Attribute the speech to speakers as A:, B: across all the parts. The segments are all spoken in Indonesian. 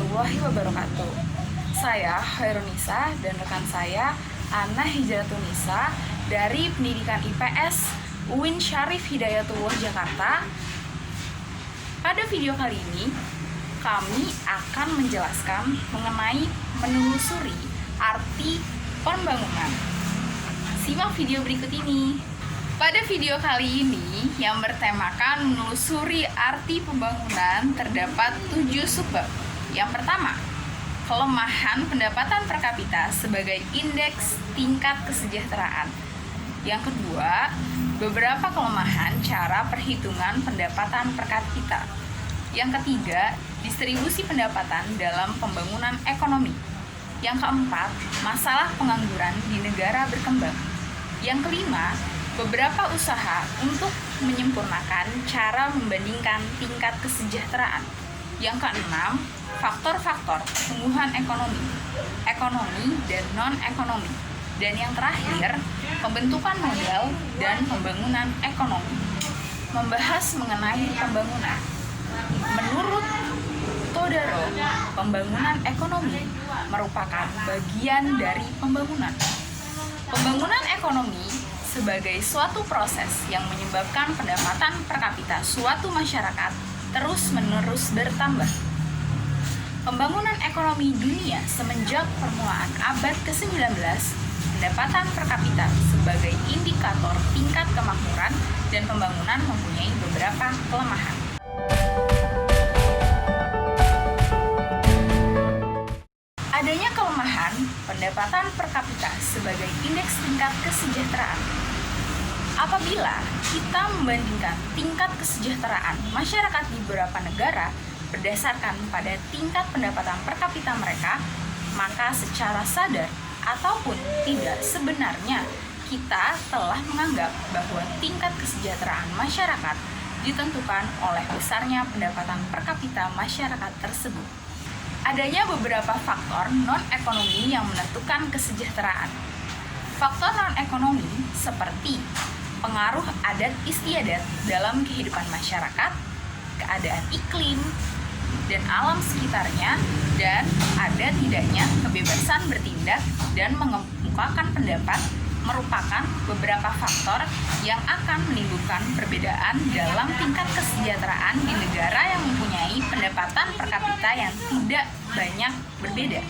A: warahmatullahi wabarakatuh. Saya Khairunisa dan rekan saya Ana Hijratunisa dari Pendidikan IPS UIN Syarif Hidayatullah Jakarta. Pada video kali ini kami akan menjelaskan mengenai menelusuri arti pembangunan. Simak video berikut ini. Pada video kali ini yang bertemakan menelusuri arti pembangunan terdapat 7 subbab. Yang pertama, kelemahan pendapatan per kapita sebagai indeks tingkat kesejahteraan. Yang kedua, beberapa kelemahan cara perhitungan pendapatan per kapita. Yang ketiga, distribusi pendapatan dalam pembangunan ekonomi. Yang keempat, masalah pengangguran di negara berkembang. Yang kelima, beberapa usaha untuk menyempurnakan cara membandingkan tingkat kesejahteraan. Yang keenam, faktor-faktor pertumbuhan ekonomi dan non-ekonomi. Dan yang terakhir, pembentukan modal dan pembangunan ekonomi. Membahas mengenai pembangunan. Menurut Todaro, pembangunan ekonomi merupakan bagian dari pembangunan. Pembangunan ekonomi sebagai suatu proses yang menyebabkan pendapatan per kapita suatu masyarakat terus-menerus bertambah. Pembangunan ekonomi dunia semenjak permulaan abad ke-19, pendapatan per kapita sebagai indikator tingkat kemakmuran dan pembangunan mempunyai beberapa kelemahan. Adanya kelemahan pendapatan per kapita sebagai indeks tingkat kesejahteraan. Apabila kita membandingkan tingkat kesejahteraan masyarakat di beberapa negara berdasarkan pada tingkat pendapatan per kapita mereka, maka secara sadar ataupun tidak sebenarnya kita telah menganggap bahwa tingkat kesejahteraan masyarakat ditentukan oleh besarnya pendapatan per kapita masyarakat tersebut. Adanya beberapa faktor non-ekonomi yang menentukan kesejahteraan. Faktor non-ekonomi seperti pengaruh adat istiadat dalam kehidupan masyarakat, keadaan iklim, dan alam sekitarnya, dan ada tidaknya kebebasan bertindak dan mengemukakan pendapat merupakan beberapa faktor yang akan menimbulkan perbedaan dalam tingkat kesejahteraan di negara yang mempunyai pendapatan per kapita yang tidak banyak berbeda.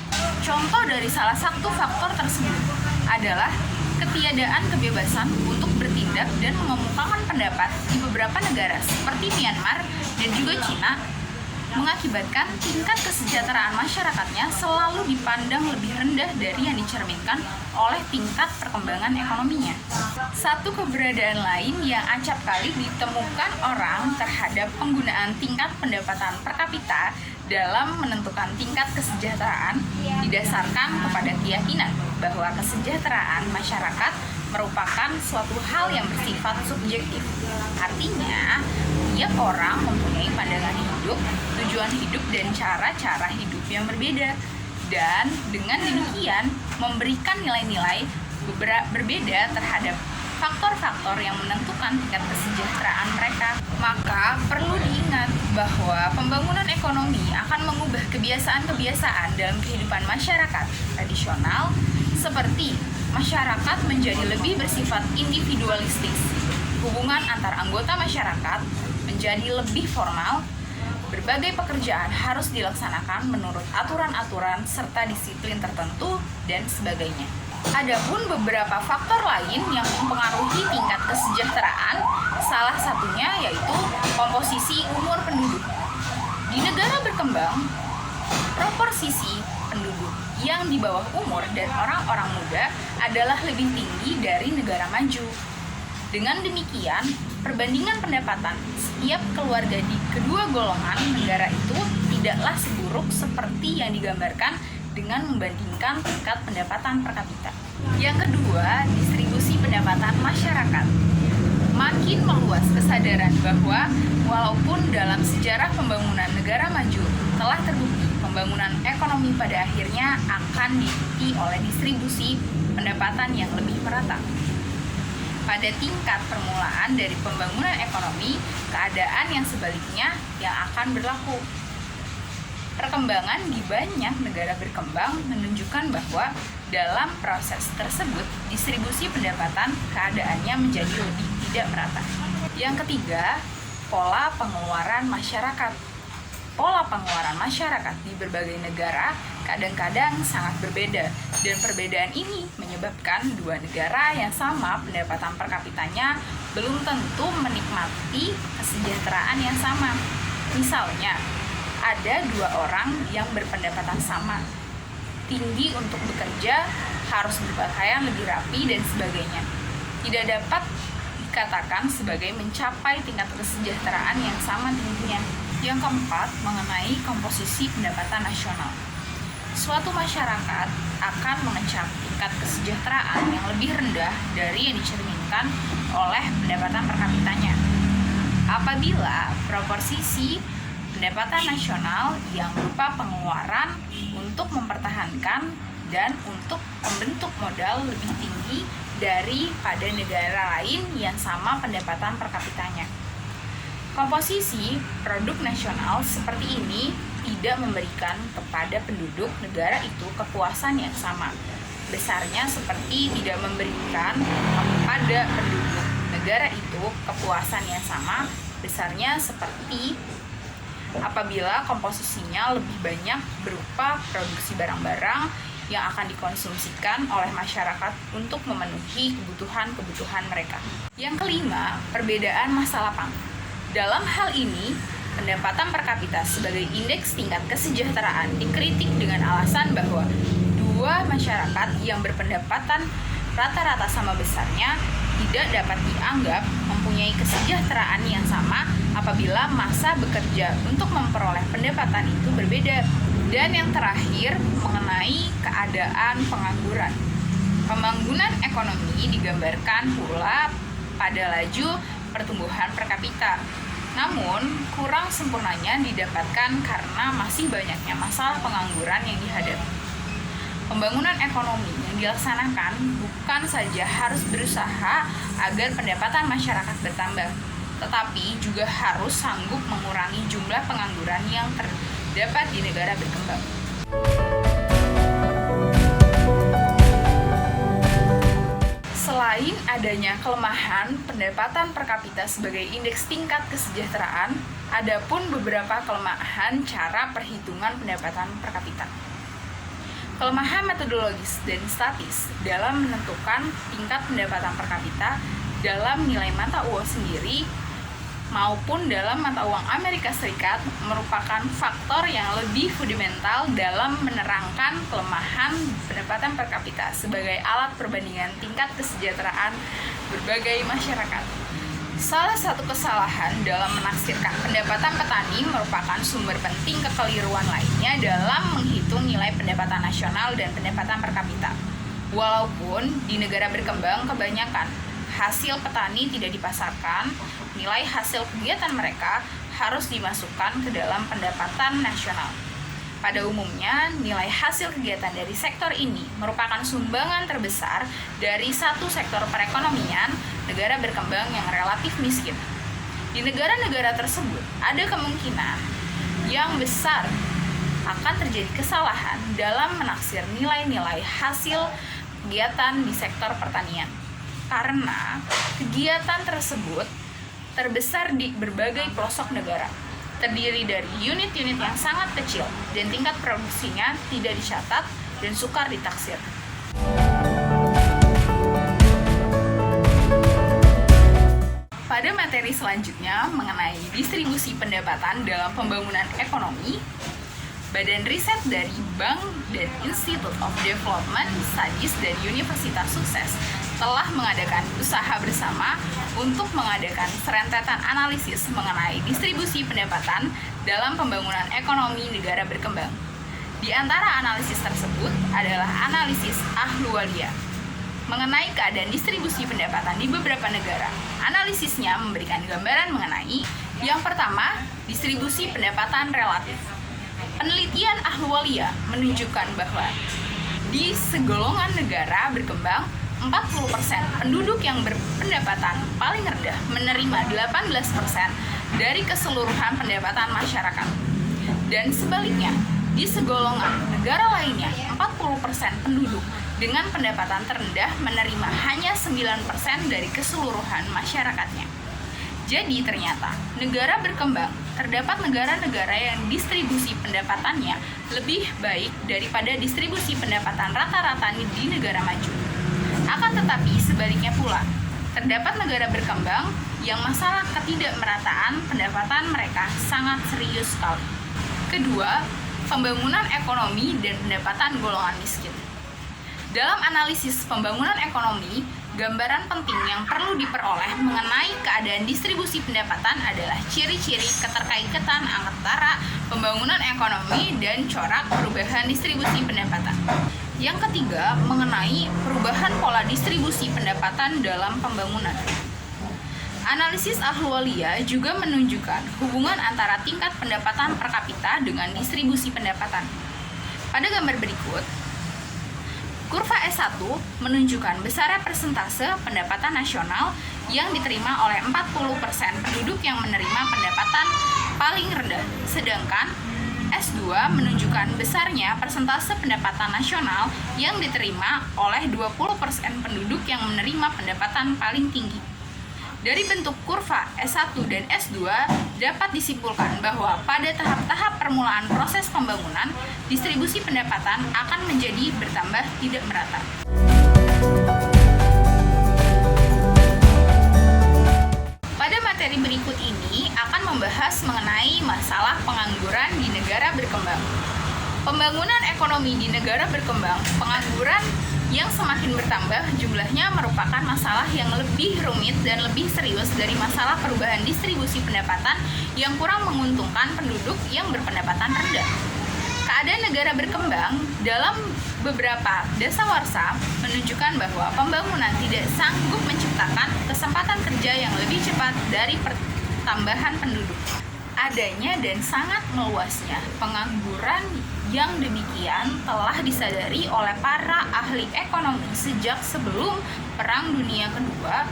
A: Contoh dari salah satu faktor tersebut adalah ketiadaan kebebasan untuk bertindak dan mengemukakan pendapat di beberapa negara seperti Myanmar dan juga Cina, mengakibatkan tingkat kesejahteraan masyarakatnya selalu dipandang lebih rendah dari yang dicerminkan oleh tingkat perkembangan ekonominya. Satu keberadaan lain yang acap kali ditemukan orang terhadap penggunaan tingkat pendapatan per kapita dalam menentukan tingkat kesejahteraan didasarkan kepada keyakinan bahwa kesejahteraan masyarakat merupakan suatu hal yang bersifat subjektif. Artinya, tiap orang mempunyai pandangan hidup, tujuan hidup, dan cara-cara hidup yang berbeda. Dan dengan demikian, memberikan nilai-nilai berbeda terhadap faktor-faktor yang menentukan tingkat kesejahteraan mereka. Maka perlu diingat bahwa pembangunan ekonomi akan mengubah kebiasaan-kebiasaan dalam kehidupan masyarakat tradisional, seperti masyarakat menjadi lebih bersifat individualistis. Hubungan antar anggota masyarakat menjadi lebih formal. Berbagai pekerjaan harus dilaksanakan menurut aturan-aturan serta disiplin tertentu dan sebagainya. Adapun beberapa faktor lain yang mempengaruhi tingkat kesejahteraan, salah satunya yaitu komposisi umur penduduk. Di negara berkembang, proporsi penduduk yang di bawah umur dan orang-orang muda adalah lebih tinggi dari negara maju. Dengan demikian, perbandingan pendapatan setiap keluarga di kedua golongan negara itu tidaklah seburuk seperti yang digambarkan dengan membandingkan tingkat pendapatan per kapita. Yang kedua, distribusi pendapatan masyarakat. Makin meluas kesadaran bahwa walaupun dalam sejarah pembangunan negara maju telah terbukti pembangunan ekonomi pada akhirnya akan diikuti oleh distribusi pendapatan yang lebih merata. Pada tingkat permulaan dari pembangunan ekonomi, keadaan yang sebaliknya yang akan berlaku. Perkembangan di banyak negara berkembang menunjukkan bahwa dalam proses tersebut, distribusi pendapatan keadaannya menjadi lebih tidak merata. Yang ketiga, pola pengeluaran masyarakat. Pola pengeluaran masyarakat di berbagai negara kadang-kadang sangat berbeda, dan perbedaan ini menyebabkan dua negara yang sama pendapatan per kapitanya belum tentu menikmati kesejahteraan yang sama. Misalnya, ada dua orang yang berpendapatan sama, tinggi untuk bekerja, harus berpakaian lebih rapi, dan sebagainya. Tidak dapat dikatakan sebagai mencapai tingkat kesejahteraan yang sama tingginya. Yang keempat, mengenai komposisi pendapatan nasional. Suatu masyarakat akan mengecap tingkat kesejahteraan yang lebih rendah dari yang dicerminkan oleh pendapatan per kapitanya. Apabila proporsi pendapatan nasional yang berupa pengeluaran untuk mempertahankan dan untuk membentuk modal lebih tinggi daripada negara lain yang sama pendapatan per kapitanya. Komposisi produk nasional seperti ini tidak memberikan kepada penduduk negara itu kepuasan yang sama. Besarnya seperti tidak memberikan kepada penduduk negara itu kepuasan yang sama. Besarnya seperti apabila komposisinya lebih banyak berupa produksi barang-barang yang akan dikonsumsikan oleh masyarakat untuk memenuhi kebutuhan-kebutuhan mereka. Yang kelima, perbedaan masa lapang. Dalam hal ini, pendapatan per kapita sebagai indeks tingkat kesejahteraan dikritik dengan alasan bahwa dua masyarakat yang berpendapatan rata-rata sama besarnya tidak dapat dianggap mempunyai kesejahteraan yang sama apabila masa bekerja untuk memperoleh pendapatan itu berbeda. Dan yang terakhir, mengenai keadaan pengangguran. Pembangunan ekonomi digambarkan pula pada laju pertumbuhan per kapita. Namun, kurang sempurnanya didapatkan karena masih banyaknya masalah pengangguran yang dihadapi. Pembangunan ekonomi yang dilaksanakan bukan saja harus berusaha agar pendapatan masyarakat bertambah, tetapi juga harus sanggup mengurangi jumlah pengangguran yang terdapat di negara berkembang. Selain adanya kelemahan pendapatan per kapita sebagai indeks tingkat kesejahteraan, ada pun beberapa kelemahan cara perhitungan pendapatan per kapita. Kelemahan metodologis dan statis dalam menentukan tingkat pendapatan per kapita dalam nilai mata uang sendiri maupun dalam mata uang Amerika Serikat merupakan faktor yang lebih fundamental dalam menerangkan kelemahan pendapatan per kapita sebagai alat perbandingan tingkat kesejahteraan berbagai masyarakat. Salah satu kesalahan dalam menafsirkan pendapatan petani merupakan sumber penting kekeliruan lainnya dalam menghitung nilai pendapatan nasional dan pendapatan per kapita. Walaupun di negara berkembang kebanyakan hasil petani tidak dipasarkan, nilai hasil kegiatan mereka harus dimasukkan ke dalam pendapatan nasional. Pada umumnya, nilai hasil kegiatan dari sektor ini merupakan sumbangan terbesar dari satu sektor perekonomian negara berkembang yang relatif miskin. Di negara-negara tersebut, ada kemungkinan yang besar akan terjadi kesalahan dalam menaksir nilai-nilai hasil kegiatan di sektor pertanian. Karena kegiatan tersebut terbesar di berbagai pelosok negara, terdiri dari unit-unit yang sangat kecil dan tingkat produksinya tidak dicatat dan sukar ditaksir. Pada materi selanjutnya mengenai distribusi pendapatan dalam pembangunan ekonomi, Badan Riset dari Bank dan Institute of Development Studies dari Universitas Sukses telah mengadakan usaha bersama untuk mengadakan serentetan analisis mengenai distribusi pendapatan dalam pembangunan ekonomi negara berkembang. Di antara analisis tersebut adalah analisis Ahluwalia mengenai keadaan distribusi pendapatan di beberapa negara. Analisisnya memberikan gambaran mengenai yang pertama, distribusi pendapatan relatif. Penelitian Ahluwalia menunjukkan bahwa di segolongan negara berkembang 40% penduduk yang berpendapatan paling rendah menerima 18% dari keseluruhan pendapatan masyarakat. Dan sebaliknya, di segolongan negara lainnya, 40% penduduk dengan pendapatan terendah menerima hanya 9% dari keseluruhan masyarakatnya. Jadi ternyata, negara berkembang, terdapat negara-negara yang distribusi pendapatannya lebih baik daripada distribusi pendapatan rata-rata di negara maju. Akan tetapi sebaliknya pula, terdapat negara berkembang yang masalah ketidakmerataan pendapatan mereka sangat serius sekali. Kedua, pembangunan ekonomi dan pendapatan golongan miskin. Dalam analisis pembangunan ekonomi, gambaran penting yang perlu diperoleh mengenai keadaan distribusi pendapatan adalah ciri-ciri keterkaitan antara pembangunan ekonomi dan corak perubahan distribusi pendapatan. Yang ketiga, mengenai perubahan pola distribusi pendapatan dalam pembangunan. Analisis Ahluwalia juga menunjukkan hubungan antara tingkat pendapatan per kapita dengan distribusi pendapatan. Pada gambar berikut, kurva S1 menunjukkan besarnya persentase pendapatan nasional yang diterima oleh 40% penduduk yang menerima pendapatan paling rendah, sedangkan S2 menunjukkan besarnya persentase pendapatan nasional yang diterima oleh 20% penduduk yang menerima pendapatan paling tinggi. Dari bentuk kurva S1 dan S2 dapat disimpulkan bahwa pada tahap-tahap permulaan proses pembangunan, distribusi pendapatan akan menjadi bertambah tidak merata. Pada materi berikut ini akan membahas mengenai masalah pengangguran di negara berkembang. Pembangunan ekonomi di negara berkembang, pengangguran yang semakin bertambah jumlahnya merupakan masalah yang lebih rumit dan lebih serius dari masalah perubahan distribusi pendapatan yang kurang menguntungkan penduduk yang berpendapatan rendah. Keadaan negara berkembang dalam beberapa dasawarsa menunjukkan bahwa pembangunan tidak sanggup menciptakan kesempatan kerja yang lebih cepat dari pertambahan penduduk. Adanya dan sangat meluasnya pengangguran yang demikian telah disadari oleh para ahli ekonomi sejak sebelum Perang Dunia Kedua.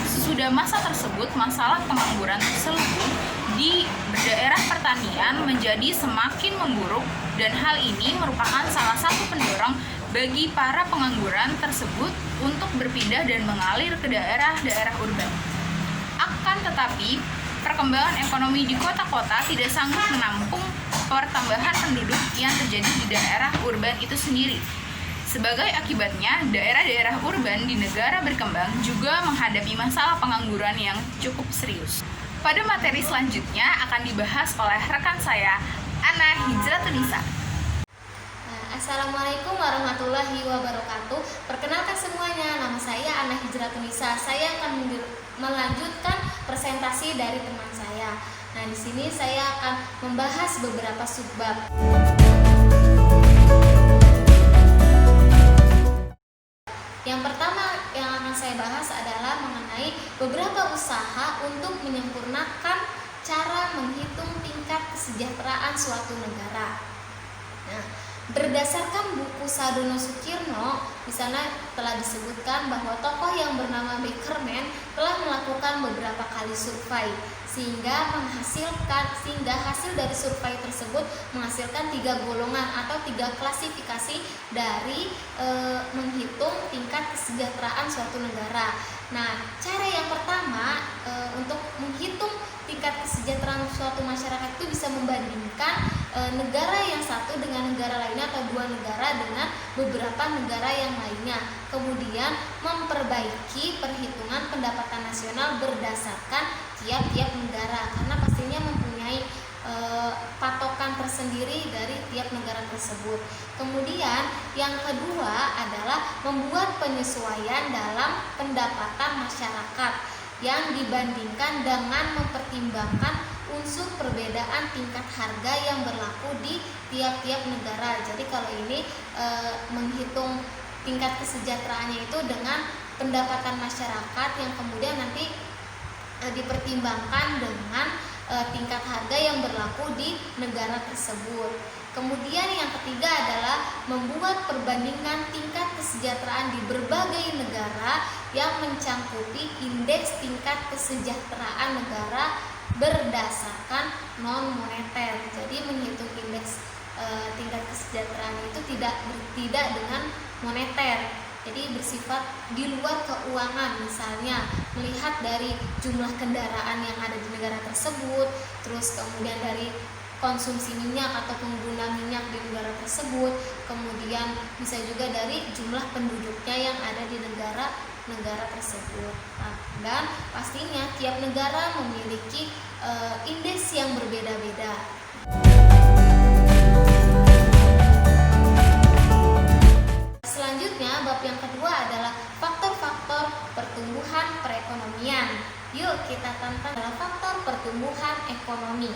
A: Sesudah masa tersebut, masalah pengangguran terselubung di daerah pertanian menjadi semakin memburuk, dan hal ini merupakan salah satu pendorong bagi para pengangguran tersebut untuk berpindah dan mengalir ke daerah-daerah urban. Akan tetapi, perkembangan ekonomi di kota-kota tidak sanggup menampung pertambahan penduduk yang terjadi di daerah urban itu sendiri. Sebagai akibatnya, daerah-daerah urban di negara berkembang juga menghadapi masalah pengangguran yang cukup serius. Pada materi selanjutnya akan dibahas oleh rekan saya, Ana Hijratunisa.
B: Assalamualaikum warahmatullahi wabarakatuh. Perkenalkan semuanya, nama saya Ana Hijratunisa. Saya akan melanjutkan presentasi dari teman saya. Nah, di sini saya akan membahas beberapa subbab. Yang pertama yang akan saya bahas adalah mengenai beberapa usaha untuk menyempurnakan cara menghitung tingkat kesejahteraan suatu negara. Nah, berdasarkan buku Sadono Sukirno, di sana telah disebutkan bahwa tokoh yang bernama Beckerman telah melakukan beberapa kali survei sehingga hasil dari survei tersebut menghasilkan 3 golongan atau 3 klasifikasi dari menghitung tingkat kesejahteraan suatu negara. Nah, cara yang pertama untuk menghitung tingkat kesejahteraan suatu masyarakat itu bisa membandingkan negara yang satu dengan negara lainnya atau 2 negara dengan beberapa negara yang lainnya. Kemudian memperbaiki perhitungan pendapatan nasional berdasarkan tiap-tiap negara, karena pastinya mempunyai patokan tersendiri dari tiap negara tersebut. Kemudian yang kedua adalah membuat penyesuaian dalam pendapatan masyarakat yang dibandingkan dengan mempertimbangkan unsur perbedaan tingkat harga yang berlaku di tiap-tiap negara. Jadi kalau ini menghitung tingkat kesejahteraannya itu dengan pendapatan masyarakat yang kemudian nanti dipertimbangkan dengan tingkat harga yang berlaku di negara tersebut. Kemudian yang ketiga adalah membuat perbandingan tingkat kesejahteraan di berbagai negara yang mencangkupi indeks tingkat kesejahteraan negara berdasarkan non moneter. Jadi menghitung indeks tingkat kesejahteraan itu tidak dengan moneter. Jadi bersifat di luar keuangan, misalnya melihat dari jumlah kendaraan yang ada di negara tersebut, terus kemudian dari konsumsi minyak atau pengguna minyak di negara tersebut, kemudian bisa juga dari jumlah penduduknya yang ada di negara tersebut. Dan pastinya tiap negara memiliki indeks yang berbeda-beda. Selanjutnya, bab yang kedua adalah faktor-faktor pertumbuhan perekonomian. Yuk kita tantang adalah faktor pertumbuhan ekonomi.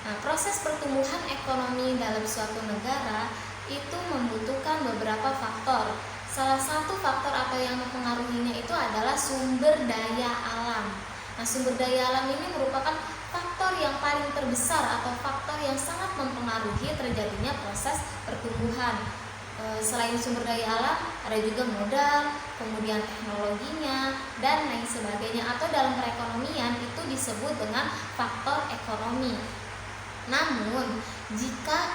B: Nah, proses pertumbuhan ekonomi dalam suatu negara itu membutuhkan beberapa faktor. Salah satu faktor atau yang mempengaruhinya itu adalah sumber daya alam. Nah, sumber daya alam ini merupakan faktor yang paling terbesar atau faktor yang sangat mempengaruhi terjadinya proses pertumbuhan. Selain sumber daya alam, ada juga modal, kemudian teknologinya, dan lain sebagainya. Atau dalam perekonomian itu disebut dengan faktor ekonomi. Namun, jika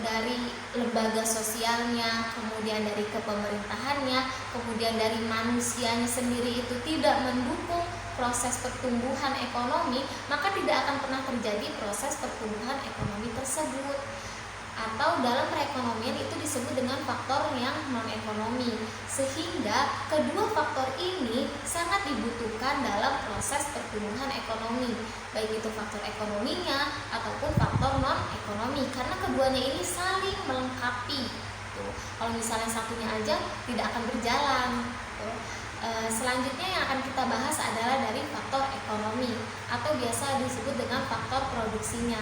B: dari lembaga sosialnya, kemudian dari kepemerintahannya, kemudian dari manusianya sendiri itu tidak mendukung proses pertumbuhan ekonomi, maka tidak akan pernah terjadi proses pertumbuhan ekonomi tersebut. Atau dalam perekonomian itu disebut dengan faktor yang non-ekonomi, sehingga kedua faktor ini sangat dibutuhkan dalam proses pertumbuhan ekonomi, baik itu faktor ekonominya ataupun faktor non-ekonomi, karena keduanya ini saling melengkapi. Kalau misalnya satunya aja tidak akan berjalan. Selanjutnya yang akan kita bahas adalah dari faktor ekonomi atau biasa disebut dengan faktor produksinya.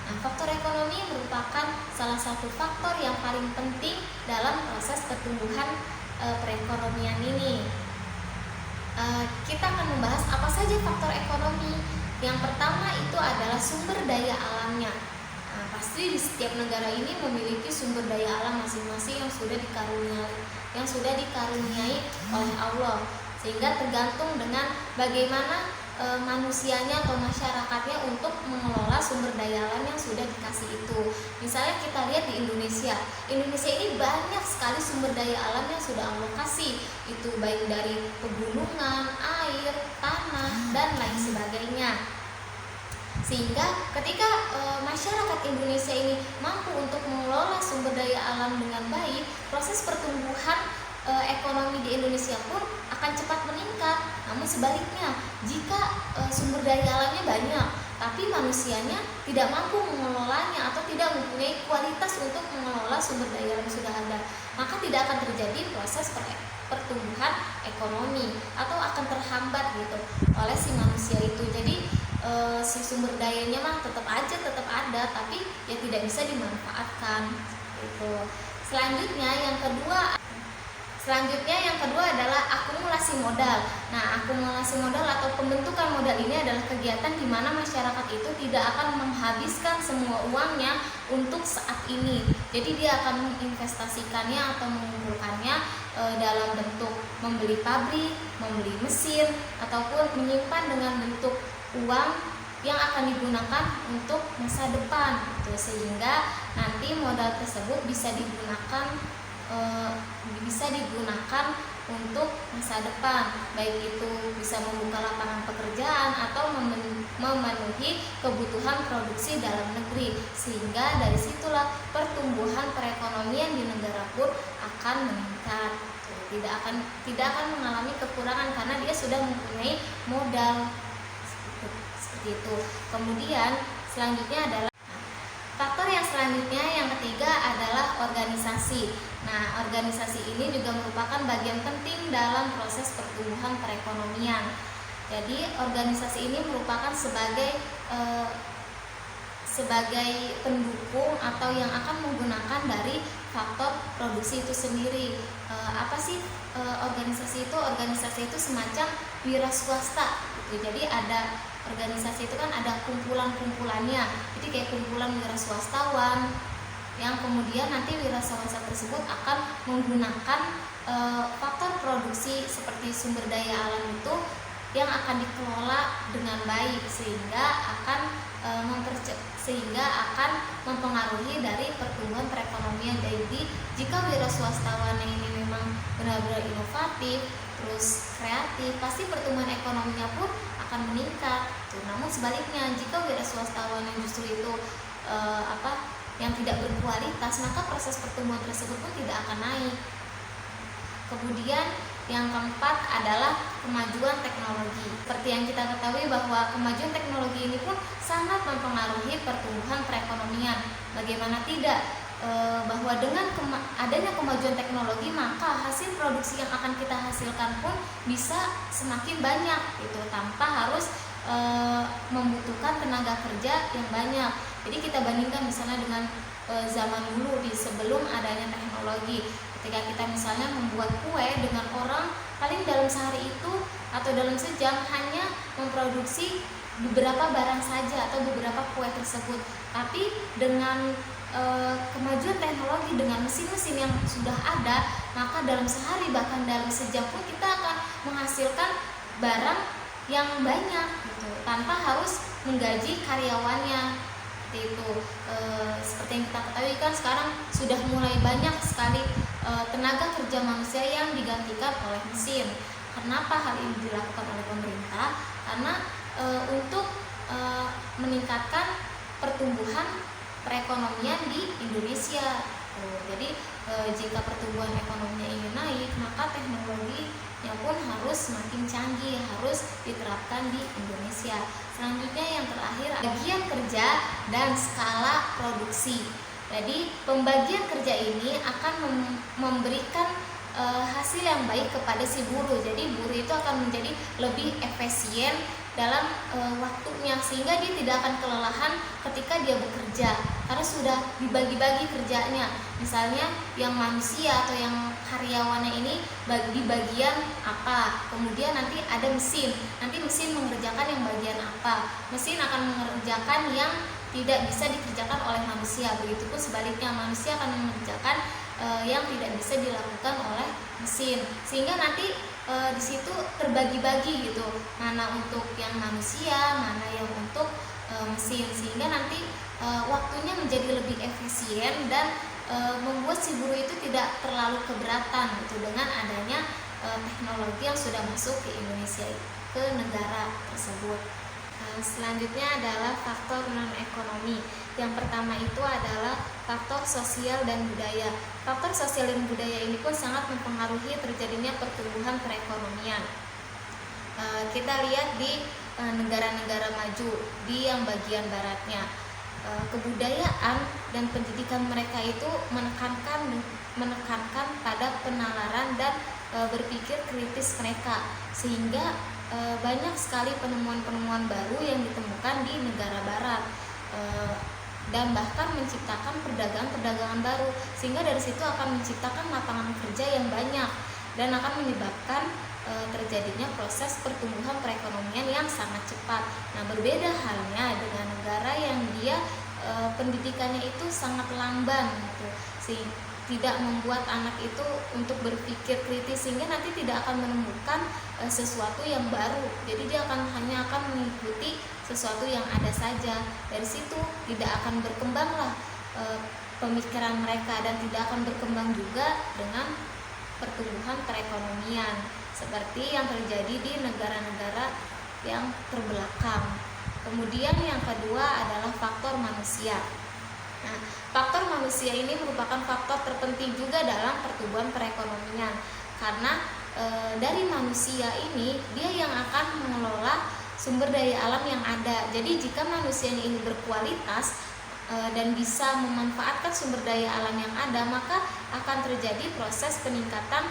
B: Nah, faktor ekonomi merupakan salah satu faktor yang paling penting dalam proses pertumbuhan perekonomian ini. Kita akan membahas apa saja faktor ekonomi. Yang pertama itu adalah sumber daya alamnya. Nah, pasti di setiap negara ini memiliki sumber daya alam masing-masing yang sudah dikaruniai oleh Allah, sehingga tergantung dengan bagaimana manusianya atau masyarakatnya untuk mengelola sumber daya alam yang sudah dikasih itu. Misalnya kita lihat di Indonesia ini banyak sekali sumber daya alam yang sudah Allah kasih, itu baik dari pegunungan, air, tanah, dan lain sebagainya. Sehingga ketika masyarakat Indonesia ini mampu untuk mengelola sumber daya alam dengan baik, proses pertumbuhan ekonomi di Indonesia pun akan cepat meningkat. Namun sebaliknya, jika sumber daya alamnya banyak, tapi manusianya tidak mampu mengelolanya atau tidak mempunyai kualitas untuk mengelola sumber daya yang sudah ada, maka tidak akan terjadi proses pertumbuhan ekonomi atau akan terhambat gitu oleh si manusia itu. Jadi si sumber dayanya mah tetap ada, tapi ya tidak bisa dimanfaatkan gitu. Selanjutnya yang kedua adalah akumulasi modal. Nah, akumulasi modal atau pembentukan modal ini adalah kegiatan di mana masyarakat itu tidak akan menghabiskan semua uangnya untuk saat ini. Jadi dia akan menginvestasikannya atau mengumpulkannya dalam bentuk membeli pabrik, membeli mesin, ataupun menyimpan dengan bentuk uang yang akan digunakan untuk masa depan gitu. Sehingga nanti modal tersebut bisa digunakan untuk masa depan, baik itu bisa membuka lapangan pekerjaan atau memenuhi kebutuhan produksi dalam negeri, sehingga dari situlah pertumbuhan perekonomian di negara pun akan meningkat. Tidak akan mengalami kekurangan karena dia sudah mempunyai modal seperti itu. Kemudian selanjutnya adalah faktor yang selanjutnya yang ketiga adalah organisasi. Nah, organisasi ini juga merupakan bagian penting dalam proses pertumbuhan perekonomian. Jadi, organisasi ini merupakan sebagai pendukung atau yang akan menggunakan dari faktor produksi itu sendiri. Apa sih organisasi itu? Organisasi itu semacam wira swasta gitu. Jadi ada organisasi itu kan ada kumpulan-kumpulannya. Jadi kayak kumpulan wira swastawan yang kemudian nanti wira swasta tersebut akan menggunakan faktor produksi seperti sumber daya alam itu yang akan dikelola dengan baik sehingga akan mempengaruhi dari pertumbuhan perekonomian. Jadi jika wira swastawan ini memang benar-benar inovatif, terus kreatif, pasti pertumbuhan ekonominya pun akan meningkat. Namun sebaliknya, jika wira swastawan yang justru itu yang tidak berkualitas, maka proses pertumbuhan tersebut pun tidak akan naik. Kemudian yang keempat adalah kemajuan teknologi. Seperti yang kita ketahui bahwa kemajuan teknologi ini pun sangat mempengaruhi pertumbuhan perekonomian. Bagaimana tidak, bahwa dengan adanya kemajuan teknologi, maka hasil produksi yang akan kita hasilkan pun bisa semakin banyak gitu, tanpa harus membutuhkan tenaga kerja yang banyak. Jadi kita bandingkan misalnya dengan zaman dulu sebelum adanya teknologi. Ketika kita misalnya membuat kue dengan orang paling dalam sehari itu atau dalam sejam hanya memproduksi beberapa barang saja atau beberapa kue tersebut. Tapi dengan kemajuan teknologi, dengan mesin-mesin yang sudah ada, maka dalam sehari bahkan dalam sejam pun kita akan menghasilkan barang yang banyak gitu, tanpa harus menggaji karyawannya. Itu seperti yang kita ketahui kan sekarang sudah mulai banyak sekali tenaga kerja manusia yang digantikan oleh mesin. Kenapa hal ini dilakukan oleh pemerintah? Karena untuk meningkatkan pertumbuhan perekonomian di Indonesia. Jadi jika pertumbuhan ekonominya ingin naik, maka teknologinya pun harus semakin canggih, harus diterapkan di Indonesia. Selanjutnya yang terakhir, bagian kerja dan skala produksi. Jadi pembagian kerja ini akan memberikan hasil yang baik kepada si buruh. Jadi buruh itu akan menjadi lebih efisien dalam waktunya, sehingga dia tidak akan kelelahan ketika dia bekerja karena sudah dibagi-bagi kerjanya. Misalnya yang manusia atau yang karyawannya ini di bagian apa, kemudian nanti ada mesin, nanti mesin mengerjakan yang bagian apa, mesin akan mengerjakan yang tidak bisa dikerjakan oleh manusia. Begitupun sebaliknya, manusia akan mengerjakan yang tidak bisa dilakukan oleh mesin, sehingga nanti di situ terbagi-bagi gitu, mana untuk yang manusia, mana yang untuk mesin, sehingga nanti waktunya menjadi lebih efisien dan membuat si buruh itu tidak terlalu keberatan gitu dengan adanya teknologi yang sudah masuk ke Indonesia, ke negara tersebut. Selanjutnya adalah faktor non-ekonomi. Yang pertama itu adalah faktor sosial dan budaya. Faktor sosial dan budaya ini pun sangat mempengaruhi terjadinya pertumbuhan perekonomian. Kita lihat di negara-negara maju, di yang bagian baratnya, kebudayaan dan pendidikan mereka itu menekankan pada penalaran dan berpikir kritis mereka, sehingga banyak sekali penemuan-penemuan baru yang ditemukan di negara barat, dan bahkan menciptakan perdagangan-perdagangan baru, sehingga dari situ akan menciptakan lapangan kerja yang banyak dan akan menyebabkan terjadinya proses pertumbuhan perekonomian yang sangat cepat. Nah, berbeda halnya dengan negara yang dia pendidikannya itu sangat lamban gitu, tidak membuat anak itu untuk berpikir kritis, sehingga nanti tidak akan menemukan sesuatu yang baru. Jadi dia hanya akan mengikuti sesuatu yang ada saja. Dari situ tidak akan berkembanglah pemikiran mereka, dan tidak akan berkembang juga dengan pertumbuhan perekonomian seperti yang terjadi di negara-negara yang terbelakang. Kemudian yang kedua adalah faktor manusia. Nah, faktor manusia ini merupakan faktor terpenting juga dalam pertumbuhan perekonomian, karena dari manusia ini dia yang akan mengelola sumber daya alam yang ada. Jadi jika manusia ini berkualitas dan bisa memanfaatkan sumber daya alam yang ada, maka akan terjadi proses peningkatan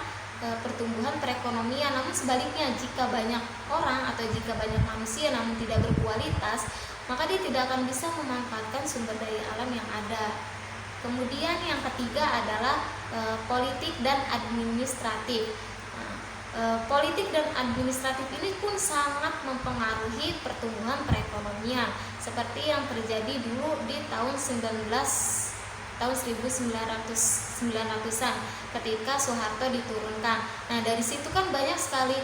B: pertumbuhan perekonomian. Namun sebaliknya, jika banyak orang atau jika banyak manusia namun tidak berkualitas, maka dia tidak akan bisa memanfaatkan sumber daya alam yang ada. Kemudian yang ketiga adalah politik dan administratif. Politik dan administratif ini pun sangat mempengaruhi pertumbuhan perekonomian, seperti yang terjadi dulu di tahun 1900-an ketika Soeharto diturunkan. Nah, dari situ kan banyak sekali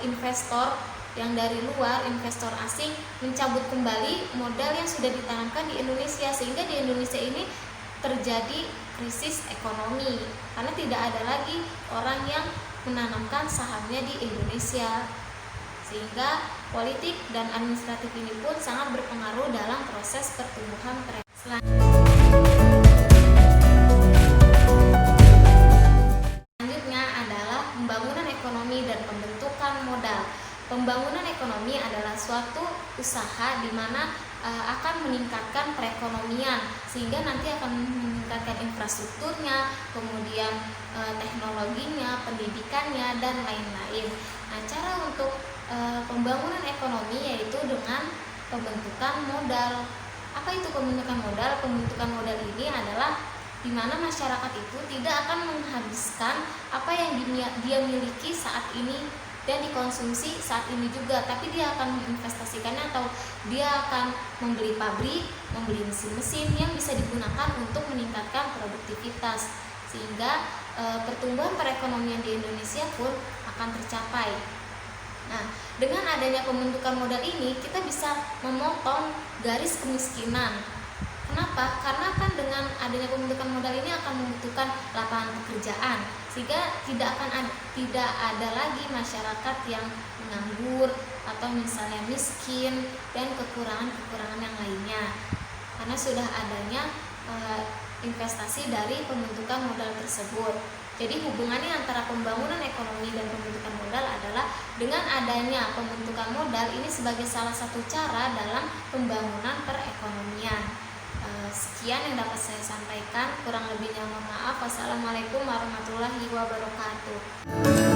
B: investor yang dari luar, investor asing mencabut kembali modal yang sudah ditanamkan di Indonesia, sehingga di Indonesia ini terjadi krisis ekonomi karena tidak ada lagi orang yang menanamkan sahamnya di Indonesia, sehingga politik dan administratif ini pun sangat berpengaruh dalam proses pertumbuhan perekonomian. Selanjutnya adalah pembangunan ekonomi dan pembentukan modal. Pembangunan ekonomi adalah suatu usaha di mana akan meningkatkan perekonomian, sehingga nanti akan meningkatkan infrastrukturnya, kemudian teknologinya, pendidikannya, dan lain-lain. Nah, cara untuk pembangunan ekonomi yaitu dengan pembentukan modal. Apa itu pembentukan modal? Pembentukan modal ini adalah di mana masyarakat itu tidak akan menghabiskan apa yang dia miliki saat ini dan dikonsumsi saat ini juga, tapi dia akan menginvestasikannya atau dia akan membeli pabrik, membeli mesin-mesin yang bisa digunakan untuk meningkatkan produktivitas, sehingga pertumbuhan perekonomian di Indonesia pun akan tercapai. Nah, dengan adanya pembentukan modal ini kita bisa memotong garis kemiskinan. Kenapa? Karena kan dengan adanya pembentukan modal ini akan membutuhkan lapangan pekerjaan, sehingga tidak ada lagi masyarakat yang menganggur atau misalnya miskin dan kekurangan yang lainnya, karena sudah adanya investasi dari pembentukan modal tersebut. Jadi hubungannya antara pembangunan ekonomi dan pembentukan modal adalah dengan adanya pembentukan modal ini sebagai salah satu cara dalam pembangunan perekonomian. Sekian yang dapat saya sampaikan, kurang lebihnya mohon maaf. Wassalamualaikum warahmatullahi wabarakatuh.